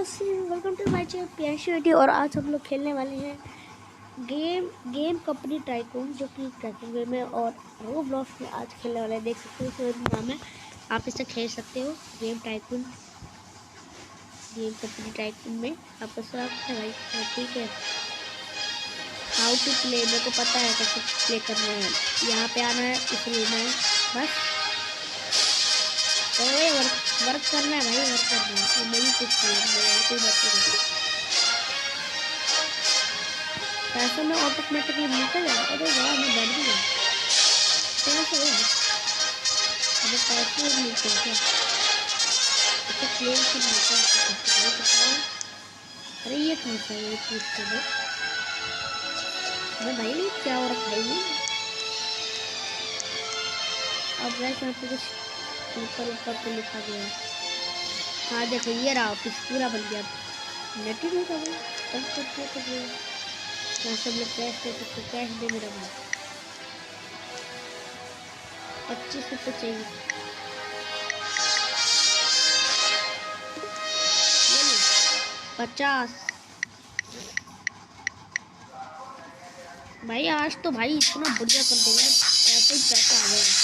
Welcome to my channel PSUT. और आज हम लोग खेलने वाले हैं गेम कंपनी टाइकून, जो कि ट्रैकिंग गेम है। और रोब्लॉक्स में आज खेलने वाले हैं। देख सकते हो इसका नाम है, आप इसे खेल सकते हो। Game tycoon, game company tycoon में आपका स्वागत है भाई। ठीक है, हाउ टू प्ले मेरे को पता है कैसे प्ले करना है। यहाँ पे आना है, इस रूम में बस वर्क करना है भाई, वर्क करना है। तो नहीं कुछ कोई बात नहीं। पैसा में ऑटोमेटिकली मिलता जाएगा। अरे वाह, मैं बैठ भी गया। कैसे हो हमें पैसे मिलते हैं क्या? अच्छा, क्लेम से मिलता है बताओ। अरे ये कहाँ से है? ये पूछ कर दो मैं भाई, क्या हो रहा है भाई? अब वैसे यहाँ पे कुछ ऊपर पे लिखा गया है। हाँ देखो, ये रहा ऑफिस पूरा बन गया। नेट ही नहीं था भाई, कब करते तो यहाँ सब लोग कैश दे सकते। कैश दे मेरा भाई, 25 रुपये चाहिए। ये लो 50 भाई। आज तो भाई इतना बढ़िया कर देगा, पैसे ही पैसा आ जाएगा।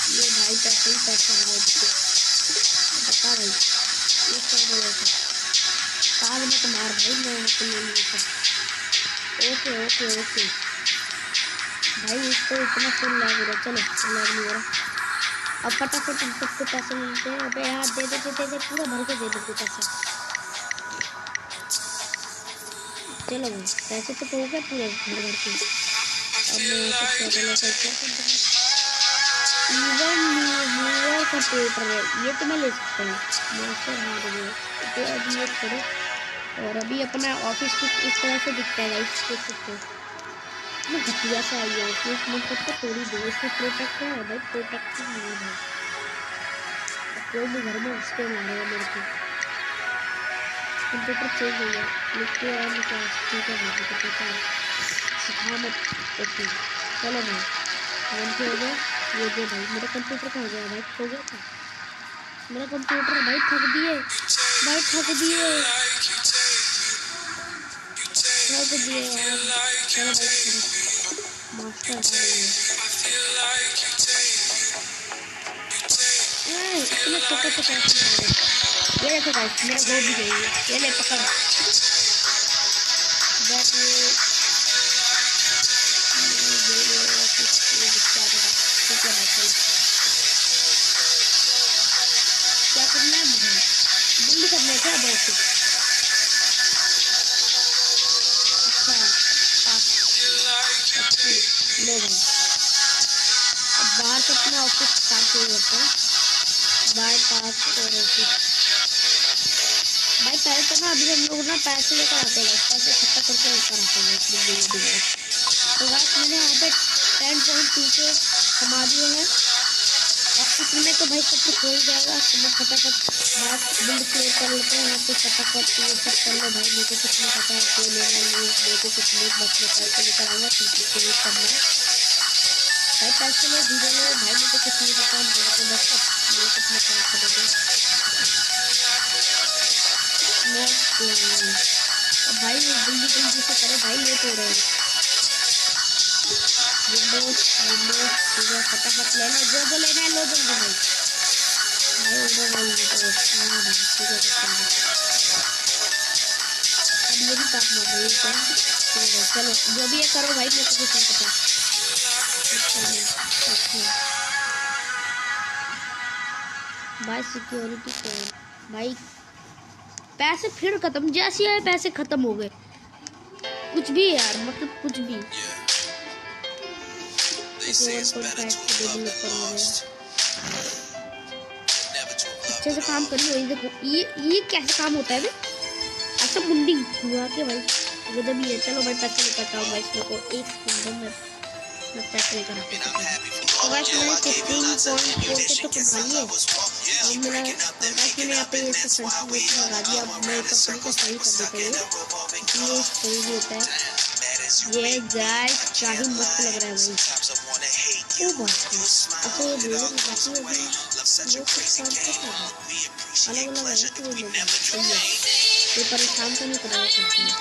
ये भाई पैसे ही पैसा आ जाएगा। बता भाई, ये सब बोलेगा बाद में तो मार भाई, मैं यहाँ पे ले लूँगा सब। ओके ओके ओके भाई, इसको इतना फुल लैग हो रहा है। चलो लैग नहीं हो रहा। अब फटाफट हम सबको पैसे मिलते हैं। अबे यार दे दे पूरा भर के दे दे पैसा। चलो भाई, पैसे तो हो गए पूरे भर भर के। अब मैं इवन न्यूयर का पेपर है, ये तो मैं ले सकता हूँ। मास्टर हार्डवेयर तो अभी ये छोड़ो। और अभी अपना ऑफिस कुछ इस तरह से दिखता है गाइस, देख सकते हो। मैं घटिया सा आई है ऑफिस, मतलब तो थोड़ी दूर से प्रोटेक्ट है भाई, प्रोटेक्ट नहीं है भाई। कोई भी घर में उसके मारेगा मेरे को। कंप्यूटर चेंज हो गया, लिखते और लिखा। ठीक है भाई, कंप्यूटर सिखा मत। ओके चलो भाई, फोन पे हो गया। ये दे भाई, मेरा कंप्यूटर कहाँ गया भाई? खो गया था मेरा कंप्यूटर भाई। ठग दिए भाई, ठग दिए यार। चलो भाई, मास्टर आ रही है। इतना छोटा सा कैसे? ये देखो गाइस, मेरा गो भी गई है। ये ले पकड़ बैठ। क्या करना है मुझे? बिल्ड करना है क्या? बहुत अच्छा लो भाई। अब बाहर से अपना ऑफिस स्टार्ट कर करते हैं। बाय पास और ऑफिस भाई। पहले तो ना अभी हम लोग ना पैसे लेकर आते हैं, पैसे इकट्ठा करके लेकर आते हैं। तो गाइस मैंने यहाँ पे 10.2 के कमा दिए हैं। और इसमें तो भाई सब कुछ हो ही जाएगा। तो मैं फटाफट बात बिल्ड क्लियर कर लेते हैं। यहाँ पे फटाफट ये सब कर लो भाई। मेरे को कुछ नहीं पता है क्यों लेना है, मेरे को कुछ नहीं, बस मैं पैसे लेकर आऊँगा। तुमको यूज करना है भाई, पैसे लो धीरे लो भाई। मेरे को कुछ नहीं पता, मेरे को बस मेरे को अपना काम करेंगे। अब भाई वो जल्दी जल्दी से करो भाई, लेट हो रहे हैं। विंडोज फटाफट लेना, जो जो लेना है लो जल्दी भाई। भाई उधर हाँ भाई, ठीक है। अब ये भी काट लो भाई, क्या चलो जो भी है करो भाई, मेरे को कुछ नहीं पता। भाई सिक्योरिटी कोड भाई, पैसे फिर खत्म। जैसे आए पैसे खत्म हो गए। कुछ भी यार, मतलब कुछ भी। अच्छे से काम करिए। ये देखो, ये कैसे काम होता है बे? ऐसा मुंडी हुआ के भाई, गजब ही है। चलो भाई पैसे लेकर आओ भाई, इसमें को एक सेकंड में मैं पैसे लेकर आता हूँ। तो गाइस मैंने 15.4 के तो कमा लिए। और मेरा गाइस मैंने यहाँ पे ये सब सेंसिटिविटी लगा दिया। अब मैं कंपनी को सही कर देता हूँ, ये सही भी होता है। ये गाइस क्या ही मस्त लग रहा है भाई। ओ बात अच्छा, ये बोलो बाकी अभी ये सब काम कर रहा है। अलग अलग है तो लोग सही है, कोई परेशान तो नहीं करेगा करते हैं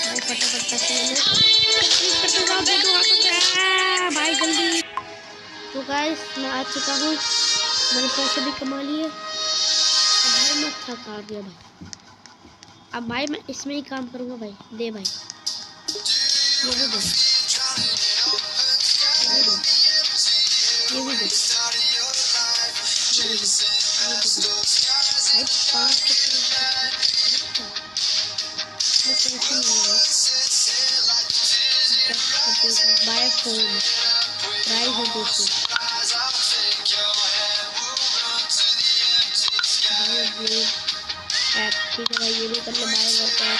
भाई फटाफट भाई जल्दी। तो गाइस मैं आ चुका हूँ, मैंने पैसे भी कमा लिए। अब भाई मैं थक आ गया भाई, अब भाई मैं इसमें ही काम करूँगा भाई। दे भाई ये भी दे, ये भी दे, भाई 500 बाय फोन प्राइस है 200। ठीक है भाई ये भी कर लो, बाय वर्कआउट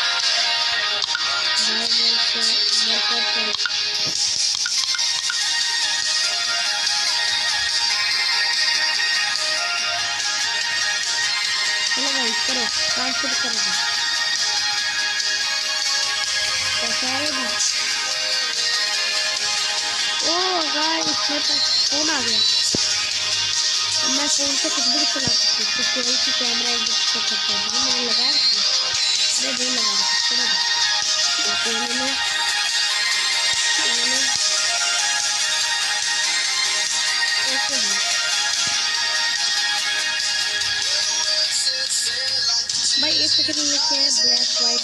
चलो भाई करो, 500 करो ओ गाइस मेरे पास फोन आ गया, मैं फोन से कुछ भी चला सकती हूँ, सिक्योरिटी कैमरा एडिट कर सकता हूँ। मैंने लगाया रखा, अरे नहीं लगा रखा, भाई एक सेकंड ये क्या है, ब्लैक वाइट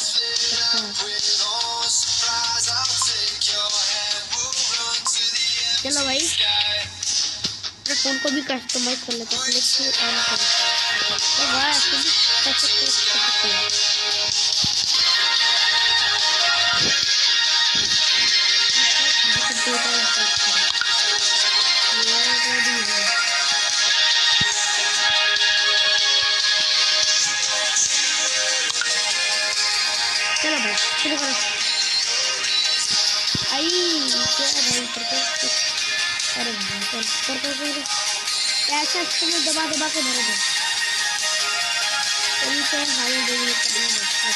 चलो भाई अपने फोन को भी कस्टमाइज कर लेते हैं, क्लिक टू ऑन करो तो भाई ऐसे भी कर सकते हैं। चलो भाई शुरू करो। आई क्या भाई करके, अरे भाई चल कर ऐसा इसमें दबा दबा के भर दो, तभी तो हाई देवी करना है।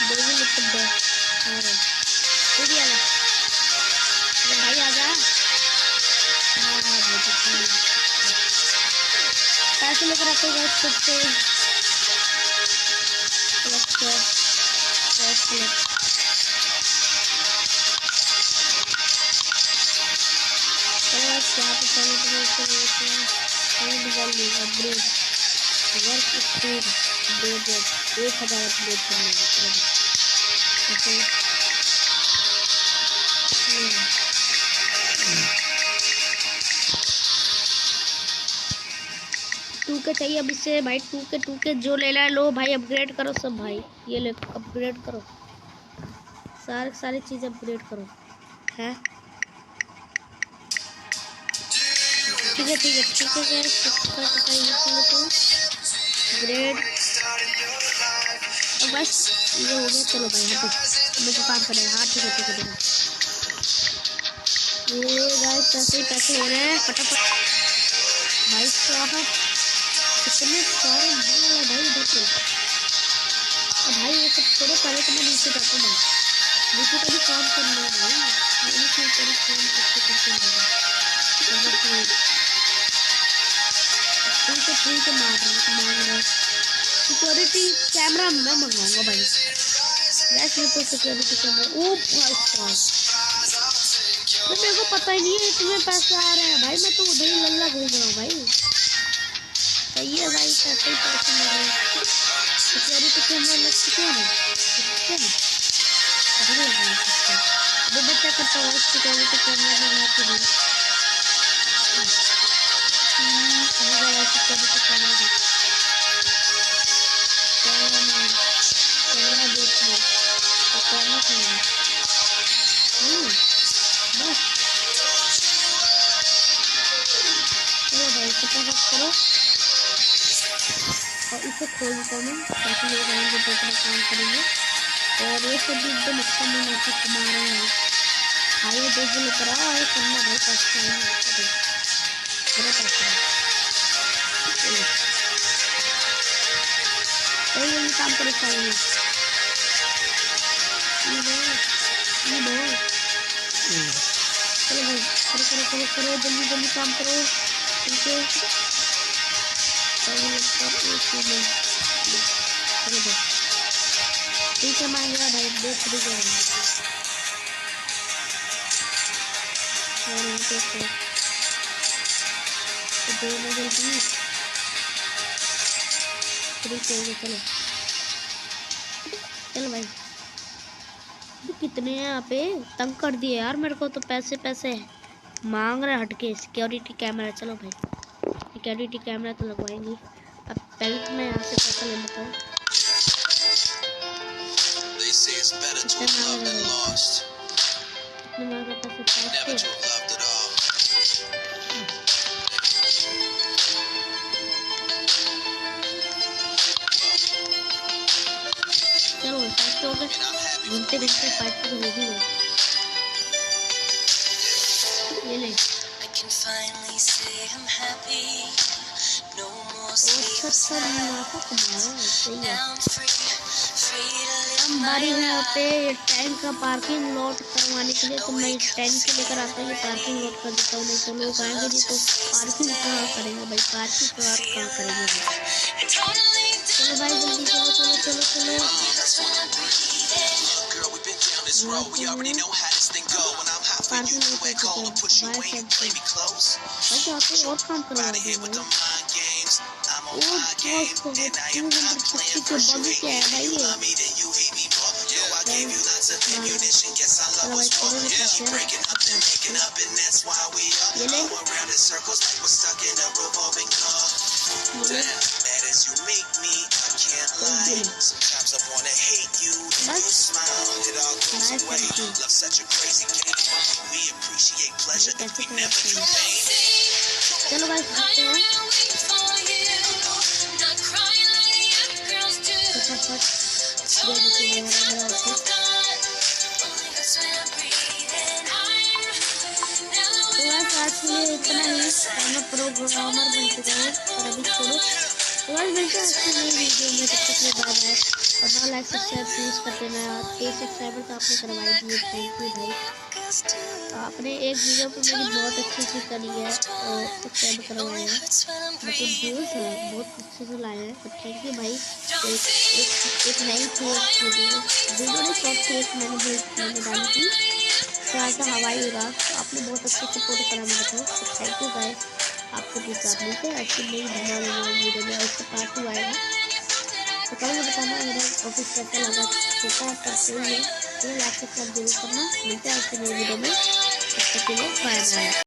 देवी लिख दे, अरे ठीक है भाई आ जा। हाँ भाई पैसे लेकर आते हैं सकते अपग्रेड वर्क स्पीड 1000 अपग्रेड करने टू के चाहिए अब इससे भाई, टू के जो लेना है लो भाई, अपग्रेड करो सब भाई, ये ले अपग्रेड करो, सारी चीज़ अपग्रेड करो है। ठीक है ग्रेड बस ये हो गया। चलो भाई यहाँ पे मेरे को काम करेगा। हाँ ठीक है ये गाइस पैसे हो रहे हैं फटाफट भाई साहब, कितने सारे भाई देखो। अब भाई ये सब छोड़ो, पहले तो मैं नीचे जाता हूँ भाई, नीचे का भी काम करना है भाई, नीचे ऊपर काम करते फ्री के मांग रहे सिक्योरिटी कैमरा मैं मंगवाऊंगा भाई। वैसे तो सिक्योरिटी कैमरा ओ भाई तो मेरे को पता ही नहीं है तुम्हें पैसे आ रहे हैं भाई, मैं तो उधर ही लल्ला घूम रहा हूँ भाई। सही है भाई, पैसे ही पैसे मिल रहे हैं। सिक्योरिटी कैमरा लग चुके हैं वो बच्चा करता है सिक्योरिटी कैमरा लगा के भी सिक्योरिटी कैमरा देख लो तो कैमरा बस चलो भाई फटाफट करो और इसे खोलता हूँ ताकि लोग आएंगे तो अपना काम करेंगे। और ये सब भी एकदम अच्छा मुनाफा कमा रहे हैं। आइए देखो लेकर आओ आए करना भाई, पैसा यही काम करे चाहिए। चलो भाई करो करो करो करो जल्दी जल्दी काम करो ठीक है। चलो भाई ठीक है मांगेगा भाई देख लीजिए जल्दी ठीक है। चलो चलो भाई कितने हैं यहाँ पे तंग कर दिए यार मेरे को तो पैसे पैसे मांग रहे हटके। सिक्योरिटी कैमरा चलो भाई सिक्योरिटी कैमरा तो लगवाएंगे। अब पहले तो मैं यहाँ से पैसा ले लेता हूँ। चलो पैसे हो गए घूमते घूमते पार्टी तो हो भी गई। ये ले हमारी यहाँ पे टैंक का पार्किंग लॉट करवाने के लिए तो मैं टैंक के लेकर आता हूँ। ये पार्किंग लॉट कर देता हूँ नहीं तो लोग आएंगे जी तो पार्किंग कहाँ करेंगे भाई पार्किंग कहाँ करेंगे। चलो भाई जल्दी चलो चलो चलो चलो पार्किंग नहीं कर सकते और काम करवाएंगे भाई। ओ दोस्त को 250 के बॉडी क्या है भाई ये चलो भाई खाते हैं आज के लिए इतना ही। मैं प्रोग्रामर बन चुका हूँ और अभी छोड़ो तो आज मिलते हैं अच्छी नई वीडियो में। तब तक बाय बाय और हाँ लाइक सब्सक्राइब प्लीज़ कर देना। 1 सब्सक्राइबर तो आपने करवाई दिए थैंक यू भाई। आपने एक वीडियो पे मेरी बहुत अच्छी सी करी है और सब्सक्राइब करवाए हैं मतलब व्यूज़ है बहुत अच्छे से लाए हैं तो थैंक यू भाई। एक नई थी वीडियो नहीं शॉर्ट थी एक मैंने डाली थी तो ऐसा हवाई उड़ान आपने बहुत अच्छे सपोर्ट करा मेरे को तो थैंक यू गाइस। आपको भी साथ मिलते हैं अच्छी नई धमाल वीडियो में और उसका पार्ट 2 आएगा तो कल में बताना मेरा ऑफिस कैसा लगा छोटा करते हुए लाइक सब्सक्राइब जरूर करना। मिलते हैं अच्छी नई वीडियो में। तब तक के लिए बाय बाय।